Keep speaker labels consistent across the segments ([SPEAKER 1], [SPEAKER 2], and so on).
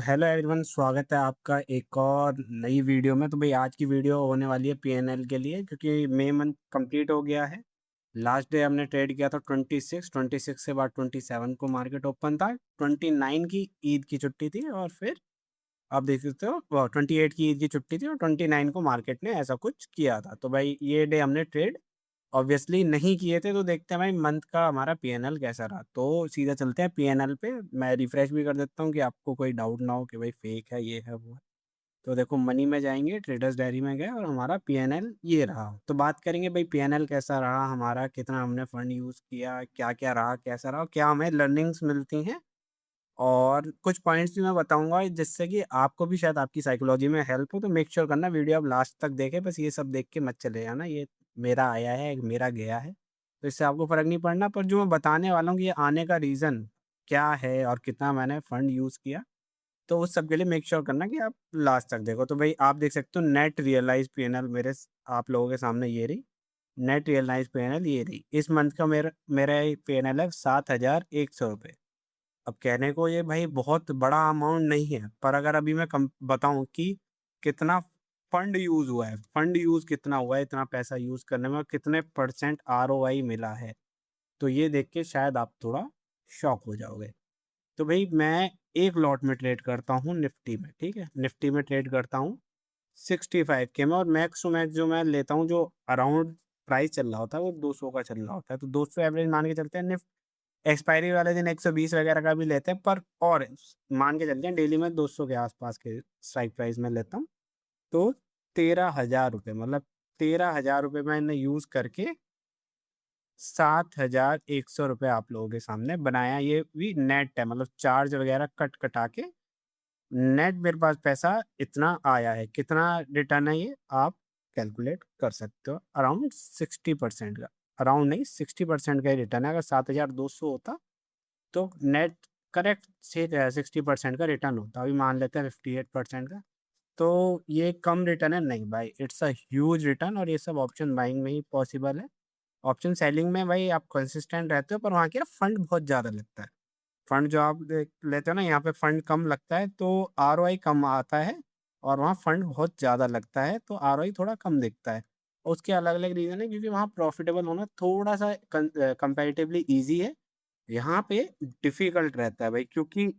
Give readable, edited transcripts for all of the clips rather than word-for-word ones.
[SPEAKER 1] Hello everyone, स्वागत है आपका एक और नई वीडियो में। तो भाई आज की वीडियो होने वाली है पीएनएल के लिए, क्योंकि मई मंथ कंप्लीट हो गया है। लास्ट डे हमने ट्रेड किया था 26 से बाद 27 को मार्केट ओपन था। 29 की ईद की छुट्टी थी और फिर आप देख सकते हो 28 की ईद की छुट्टी थी और 29 को मार्केट ने ऐसा कुछ किया था। तो भाई ये डे हमने ट्रेड ऑब्वियसली नहीं किए थे। तो देखते हैं भाई मंथ का हमारा पीएनएल कैसा रहा। तो सीधा चलते हैं पीएनएल पे। मैं रिफ्रेश भी कर देता हूँ कि आपको कोई डाउट ना हो कि भाई फेक है, ये है वो है। तो देखो, मनी में जाएंगे, ट्रेडर्स डायरी में गए और हमारा पीएनएल ये रहा। तो बात करेंगे भाई पीएनएल कैसा रहा हमारा, कितना हमने फंड यूज़ किया, क्या क्या रहा, कैसा रहा, क्या हमें लर्निंग्स मिलती हैं। और कुछ पॉइंट्स भी मैं बताऊंगा जिससे कि आपको भी शायद आपकी साइकोलॉजी में हेल्प हो। तो मेक श्योर करना वीडियो आप लास्ट तक देखें, बस ये सब देख के मत चले जाना ये मेरा आया है मेरा गया है, तो इससे आपको फ़र्क नहीं पड़ना। पर जो मैं बताने वाला हूँ कि ये आने का रीज़न क्या है और कितना मैंने फ़ंड यूज़ किया, तो उस सब के लिए मेक श्योर करना कि आप लास्ट तक देखो। तो भाई आप देख सकते हो नेट रियलाइज़ पीएनएल आप लोगों के सामने ये रही। नेट रियलाइज़ पीएनएल ये रही। इस मंथ का मेरा मेरा पीएनएल है 7,100 रुपये। अब कहने को ये भाई बहुत बड़ा अमाउंट नहीं है, पर अगर अभी मैं कम बताऊँ कि कितना फंड यूज़ हुआ है, फंड यूज़ कितना हुआ है, इतना पैसा यूज़ करने में और कितने परसेंट आरओआई मिला है, तो ये देख के शायद आप थोड़ा शॉक हो जाओगे। तो भाई मैं एक लॉट में ट्रेड करता हूँ निफ्टी में, ठीक है? निफ्टी में ट्रेड करता हूँ 65 के में, और मैक्स टू मैक्स जो मैं लेता हूँ, जो अराउंड प्राइस चल रहा होता है वो 200 का चल रहा होता है। तो 200 एवरेज मान के चलते हैं। एक्सपायरी वाले दिन 120 वगैरह का भी लेते हैं, पर और मान के चलते हैं डेली में 200 के आसपास के स्ट्राइक प्राइस में लेता हूँ। तो 13,000 रुपये, मतलब 13,000 रुपये मैंने यूज़ करके 7,100 रुपये आप लोगों के सामने बनाया। ये भी नेट है, मतलब चार्ज वगैरह कटा के नेट मेरे पास पैसा इतना आया है। कितना रिटर्न है ये आप कैलकुलेट कर सकते हो। अराउंड 60% का, अराउंड नहीं 60% का ही रिटर्न है। अगर 7,200 होता तो नेट करेक्ट से 60% का रिटर्न होता। अभी मान लेते हैं 58% का। तो ये कम रिटर्न है नहीं भाई, इट्स अ ह्यूज रिटर्न। और ये सब ऑप्शन बाइंग में ही पॉसिबल है। ऑप्शन सेलिंग में भाई आप कंसिस्टेंट रहते हो, पर वहाँ क्या फंड बहुत ज़्यादा लगता है। फंड जो आप लेते हो ना, यहाँ पे फंड कम लगता है तो आरओआई कम आता है, और वहाँ फंड बहुत ज़्यादा लगता है तो आरओआई थोड़ा कम दिखता है। उसके अलग अलग रीज़न है, क्योंकि वहाँ प्रॉफिटेबल होना थोड़ा सा कंपैरेटिवली ईजी है। यहाँ पे डिफ़िकल्ट रहता है भाई, क्योंकि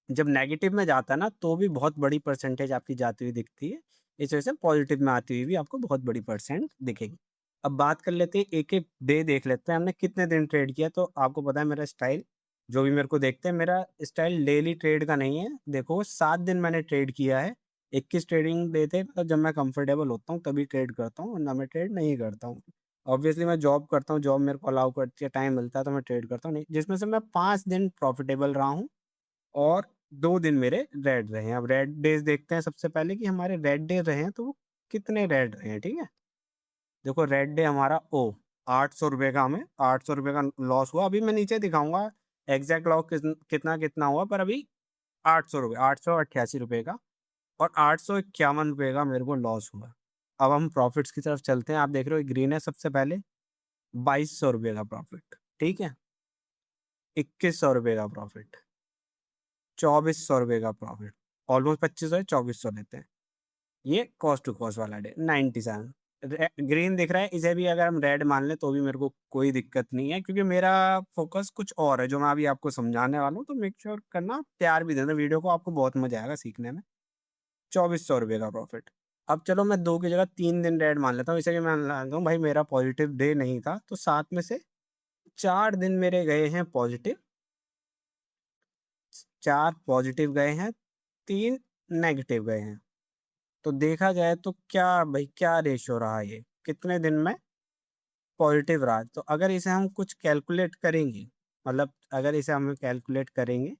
[SPEAKER 1] जब नेगेटिव में जाता है ना, तो भी बहुत बड़ी परसेंटेज आपकी जाती हुई दिखती है। इस वजह से पॉजिटिव में आती हुई भी आपको बहुत बड़ी परसेंट दिखेगी। अब बात कर लेते हैं, एक-एक डे देख लेते हैं हमने कितने दिन ट्रेड किया। तो आपको पता है मेरा स्टाइल, जो भी मेरे को देखते हैं, मेरा स्टाइल डेली ट्रेड का नहीं है। देखो 7 दिन मैंने ट्रेड किया है। 21 ट्रेडिंग डे थे, मतलब जब मैं कंफर्टेबल होता हूँ तभी ट्रेड करता हूँ, वरना मैं ट्रेड नहीं करता हूँ। ऑब्वियसली मैं जॉब करता हूँ, जॉब मेरे को अलाउ करती है, टाइम मिलता है तो मैं ट्रेड करता हूँ नहीं, जिसमें से मैं 5 दिन प्रॉफिटेबल रहा हूँ और 2 दिन मेरे रेड रहे हैं। अब रेड डेज़ देखते हैं सबसे पहले कि हमारे रेड डे रहे हैं तो वो कितने रेड रहे हैं, ठीक है? देखो रेड डे हमारा ₹800 का, हमें ₹800 का लॉस हुआ। अभी मैं नीचे दिखाऊँगा एग्ज़ैक्ट लॉस कितना हुआ, पर अभी ₹800 ₹888 का और ₹851 का मेरे को लॉस हुआ। अब हम प्रॉफ़िट्स की तरफ चलते हैं। आप देख रहे हो ग्रीन है सबसे पहले, ₹2200 का प्रॉफ़िट, ठीक है? ₹2100 का प्रॉफ़िट, ₹2400 का प्रॉफ़िट, ऑलमोस्ट 2500 है, 2400 लेते हैं। ये कॉस्ट टू कॉस्ट वाला डे 97। ग्रीन दिख रहा है, इसे भी अगर हम रेड मान लें तो भी मेरे को कोई दिक्कत नहीं है, क्योंकि मेरा फोकस कुछ और है जो मैं अभी आपको समझाने वाला हूँ। तो मेक श्योर करना, प्यार भी देना वीडियो को, आपको बहुत मजा आएगा सीखने में। ₹2400 का प्रॉफिट। अब चलो मैं 2 की जगह 3 दिन रेड मान लेता हूँ, इसे भी मैं मानता हूँ भाई मेरा पॉजिटिव डे नहीं था। तो 7 में से 4 दिन मेरे गए हैं पॉजिटिव, 4 पॉजिटिव गए हैं, 3 नेगेटिव गए हैं। तो देखा जाए तो क्या भाई, क्या रेशियो रहा ये? कितने दिन में पॉजिटिव रहा? तो अगर इसे हम कुछ कैलकुलेट करेंगे, मतलब अगर इसे हम कैलकुलेट करेंगे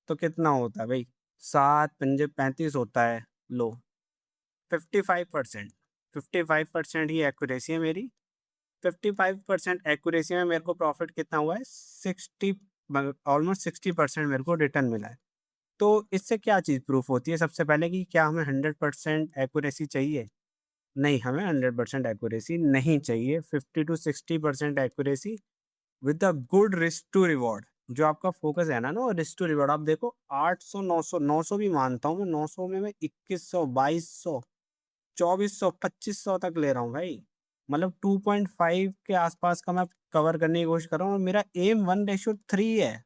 [SPEAKER 1] तो कितना होता है भाई? 7 पंजे 35 होता है। लो 55%, 55% ही एक्यूरेसी है मेरी। 55% एक्यूरेसी में मेरे को प्रॉफिट कितना हुआ है? 60, ऑलमोस्ट 60% मेरे को रिटर्न मिला है। तो इससे क्या चीज़ प्रूफ होती है? सबसे पहले कि क्या हमें 100% एक्यूरेसी चाहिए? नहीं, हमें 100% एक्यूरेसी नहीं चाहिए। 50 to 60% accuracy with a good risk to reward, जो आपका फ़ोकस है ना रिस्क टू रिवॉर्ड, आप देखो 800, 900, 900 भी मानता हूँ मैं, 900 में मैं 2100, 2200, 2400, 2500 तक ले रहा हूँ भाई। मतलब 2.5 के आसपास का मैं कवर करने की कोशिश कर रहा हूँ और मेरा एम 1:3 है।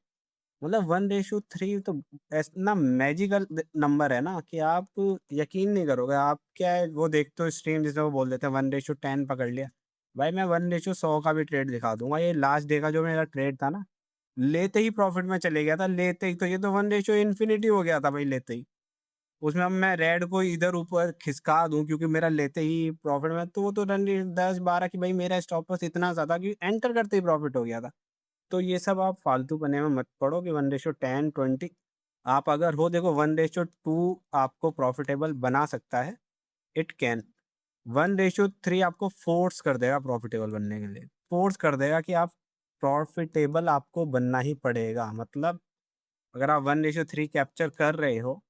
[SPEAKER 1] मतलब 1:3 तो इतना मैजिकल नंबर है ना कि आप यकीन नहीं करोगे। आप क्या है वो देखते हो स्ट्रीम जिसमें वो बोल देते हैं 1:10 पकड़ लिया। भाई मैं 1:100 का भी ट्रेड दिखा दूंगा। ये लास्ट डे का जो मेरा ट्रेड था ना, लेते ही प्रॉफिट में चले गया था, लेते ही। तो ये तो 1:इन्फिनिटी हो गया था भाई लेते ही। उसमें अब मैं रेड को इधर ऊपर खिसका दूं क्योंकि मेरा लेते ही प्रॉफिट में, तो वो तो रन 10-12 की भाई मेरा स्टॉप लॉस इतना ज्यादा कि एंटर करते ही प्रॉफिट हो गया था। तो ये सब आप फालतू पने में मत पड़ो कि 1:10, 20। आप अगर हो देखो 1:2 आपको प्रॉफिटेबल बना सकता है, इट कैन। 1:3 आपको फोर्स कर देगा प्रॉफिटेबल बनने के लिए, फोर्स कर देगा कि आप प्रॉफिटेबल आपको बनना ही पड़ेगा। मतलब अगर आप 1:3 कैप्चर कर रहे हो,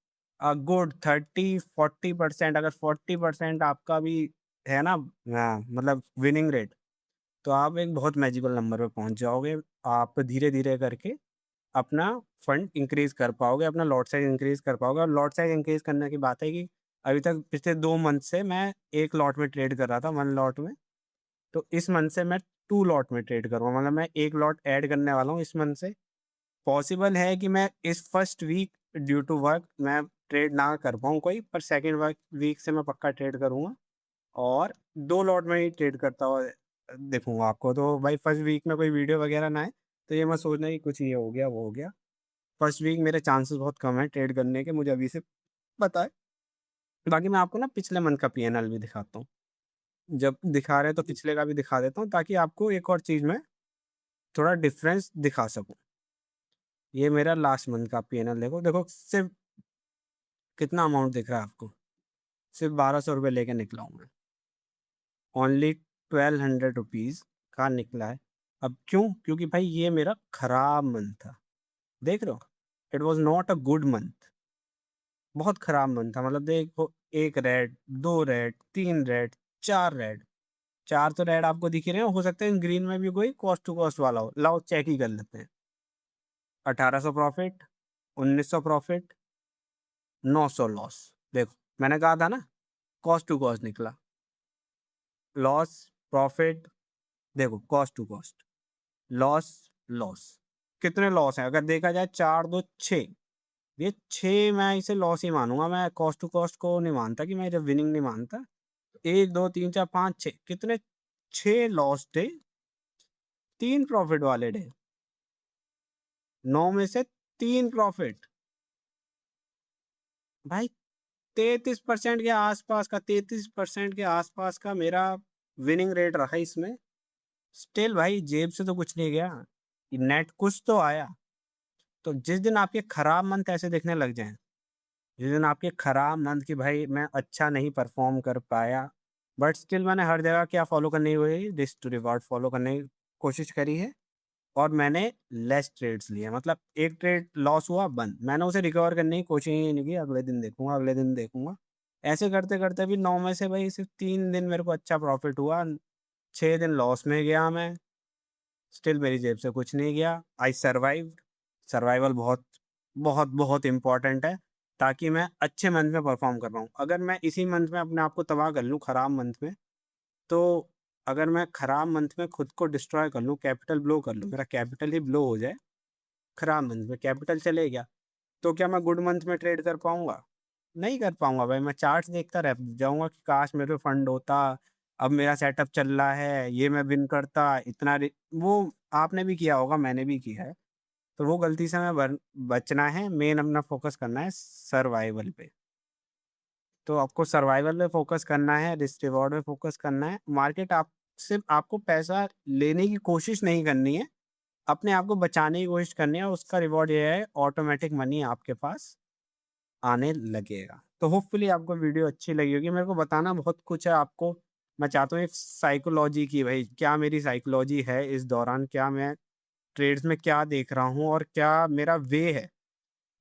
[SPEAKER 1] गुड 30-40%, अगर 40% आपका भी है ना, मतलब विनिंग रेट, तो आप एक बहुत मैजिकल नंबर पे पहुंच जाओगे। आप धीरे धीरे करके अपना फंड इंक्रीज कर पाओगे, अपना लॉट साइज इंक्रीज कर पाओगे। और लॉट साइज इंक्रीज करने की बात है कि अभी तक पिछले 2 मंथ से मैं एक लॉट में ट्रेड कर रहा था, 1 लॉट में। तो इस मंथ से मैं 2 लॉट में ट्रेड करूँगा, मतलब मैं एक लॉट ऐड करने वाला हूँ इस मंथ से। पॉसिबल है कि मैं इस first week due to work मैं ट्रेड ना कर पाऊँ कोई, पर सेकेंड वर्क वीक से मैं पक्का ट्रेड करूँगा। और 2 लॉट में ही ट्रेड करता हुआ देखूँगा आपको। तो भाई फर्स्ट वीक में कोई वीडियो वगैरह ना आए, तो ये मत सोचना कि कुछ ये हो गया, वो हो गया। फर्स्ट वीक मेरे चांसेस बहुत कम है ट्रेड करने के, मुझे अभी से पता है। बाकी मैं आपको ना पिछले मंथ का पीएनएल भी दिखाता हूँ। जब दिखा रहे हैं तो पिछले का भी दिखा देता हूँ ताकि आपको एक और चीज़ में थोड़ा डिफरेंस दिखा सकूँ। ये मेरा लास्ट मंथ का पीएनएल देखो, देखो सिर्फ कितना अमाउंट दिख रहा है आपको। सिर्फ 1200 रुपये लेके निकला हूँ मैं। ओनली 1200 रुपीज़ का निकला है। अब क्यों? क्योंकि भाई ये मेरा खराब मंथ था। देख रहे हो, it was not a good month. बहुत खराब मंथ था। मतलब देखो, 1 रेड, 2 रेड, 3 रेड, 4 रेड। 4 तो रेड आपको दिख ही रहे हैं, हो सकता है ग्रीन में भी कोई कॉस्ट टू कॉस्ट वाला हो। लाओ चेक ही कर लेते हैं। 1800 प्रॉफिट, 1900 प्रॉफिट, 900 लॉस। देखो मैंने कहा था ना, कॉस्ट टू कॉस्ट निकला। लॉस, प्रॉफिट, देखो cost to cost, loss, loss. कितने लॉस हैं अगर देखा जाए? 4, 2, 6। ये 6 मैं इसे लॉस ही मानूंगा। मैं कॉस्ट टू कॉस्ट को नहीं मानता कि मैं जब विनिंग नहीं मानता। 1, 2, 3, 4, 5, 6 कितने? 6 लॉस डे, 3 प्रॉफिट वाले डे। 9 में से 3 प्रॉफिट। भाई 33% के आसपास का, 33% के आसपास का मेरा विनिंग रेट रहा इसमें। स्टिल भाई जेब से तो कुछ नहीं गया, नेट कुछ तो आया। तो जिस दिन आपके खराब मंथ ऐसे दिखने लग जाएं, जिस दिन आपके खराब मंथ की भाई मैं अच्छा नहीं परफॉर्म कर पाया, बट स्टिल मैंने हर जगह क्या फॉलो करनी हुई, रिस्क टू रिवॉर्ड फॉलो करने की कोशिश करी है। और मैंने लेस ट्रेड्स लिए, मतलब एक ट्रेड लॉस हुआ बंद, मैंने उसे रिकवर करने की कोशिश ही नहीं की। अगले दिन देखूंगा, अगले दिन देखूंगा, ऐसे करते करते भी 9 में से भाई सिर्फ 3 दिन मेरे को अच्छा प्रॉफिट हुआ। 6 दिन लॉस में गया मैं। स्टिल मेरी जेब से कुछ नहीं गया। I survive. सर्वाइवल बहुत बहुत बहुत इंपॉर्टेंट है, ताकि मैं अच्छे मंथ में परफॉर्म कर पाऊँ। अगर मैं इसी मंथ में अपने आप को तबाह कर लूँ खराब मंथ में, तो अगर मैं खराब मंथ में खुद को डिस्ट्रॉय कर लूँ, कैपिटल ब्लो कर लूँ, मेरा कैपिटल ही ब्लो हो जाए, खराब मंथ में कैपिटल चले गया, तो क्या मैं गुड मंथ में ट्रेड कर पाऊंगा? नहीं कर पाऊंगा भाई। मैं चार्ट्स देखता रह जाऊंगा कि काश मेरे पे फंड होता, अब मेरा सेटअप चल रहा है, ये मैं विन करता इतना वो आपने भी किया होगा, मैंने भी किया है। तो वो गलती से मैं बचना है। मेन अपना फोकस करना है सर्वाइवल पे। तो आपको सर्वाइवल पे फोकस करना है, रिस्क रिवॉर्ड पे फोकस करना है। मार्केट आप सिर्फ आपको पैसा लेने की कोशिश नहीं करनी है, अपने आप को बचाने की कोशिश करनी है। और उसका रिवॉर्ड ये है, ऑटोमेटिक मनी आपके पास आने लगेगा। तो होपफुली आपको वीडियो अच्छी लगी होगी। मेरे को बताना बहुत कुछ है आपको। मैं चाहता हूँ एक साइकोलॉजी की, भाई क्या मेरी साइकोलॉजी है इस दौरान, क्या मैं ट्रेड्स में क्या देख रहा हूँ, और क्या मेरा वे है,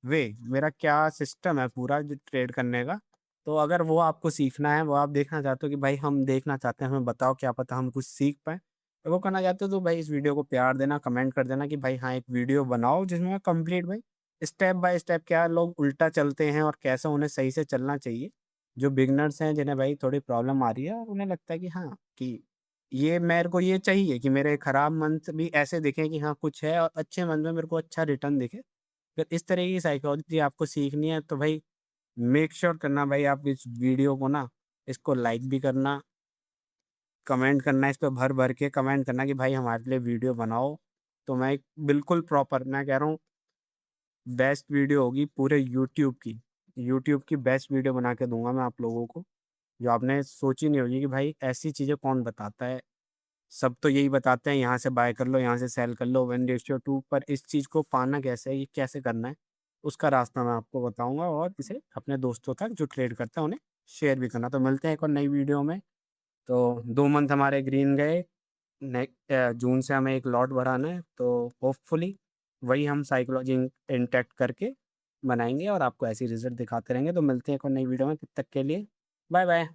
[SPEAKER 1] वे मेरा क्या सिस्टम है पूरा जो ट्रेड करने का। तो अगर वो आपको सीखना है, वो आप देखना चाहते हो कि भाई हम देखना चाहते हैं, हमें बताओ, क्या पता हम कुछ सीख पाए, वो करना चाहते हो तो भाई इस वीडियो को प्यार देना, कमेंट कर देना कि भाई हाँ, एक वीडियो बनाओ जिसमें मैं कंप्लीट भाई स्टेप बाय स्टेप क्या लोग उल्टा चलते हैं और कैसे उन्हें सही से चलना चाहिए। जो बिगिनर्स हैं जिन्हें भाई थोड़ी प्रॉब्लम आ रही है और उन्हें लगता है कि हाँ, कि ये मेरे को ये चाहिए कि मेरे खराब मंथ भी ऐसे दिखें कि हाँ, कुछ है और अच्छे मंथ में मेरे को अच्छा रिटर्न दिखे। अगर इस तरह की साइकोलॉजी आपको सीखनी है तो भाई मेक श्योर करना भाई आप इस वीडियो को ना इसको लाइक भी करना, कमेंट करना, इस पे भर-भर के कमेंट करना कि भाई हमारे लिए वीडियो बनाओ। तो मैं एक बिल्कुल प्रॉपर मैं कह रहा हूँ बेस्ट वीडियो होगी पूरे यूट्यूब की। यूट्यूब की बेस्ट वीडियो बना के दूँगा मैं आप लोगों को, जो आपने सोची नहीं होगी कि भाई ऐसी चीज़ें कौन बताता है। सब तो यही बताते हैं यहाँ से बाय कर लो, यहाँ से सेल कर लो 1:2 पर इस चीज़ को पाना कैसे है, ये कैसे करना है, उसका रास्ता मैं आपको बताऊँगा और इसे अपने दोस्तों तक जो ट्रेड करते हैं उन्हें शेयर भी करना। तो मिलते हैं एक और नई वीडियो में। तो 2 मंथ हमारे ग्रीन गए, जून से हमें एक लॉट बढ़ाना है, तो होपफुली वही हम साइकोलॉजी इंटैक्ट करके बनाएँगे और आपको ऐसे ही रिज़ल्ट दिखाते रहेंगे। तो मिलते हैं एक और नई वीडियो में, तब तक के लिए बाय बाय।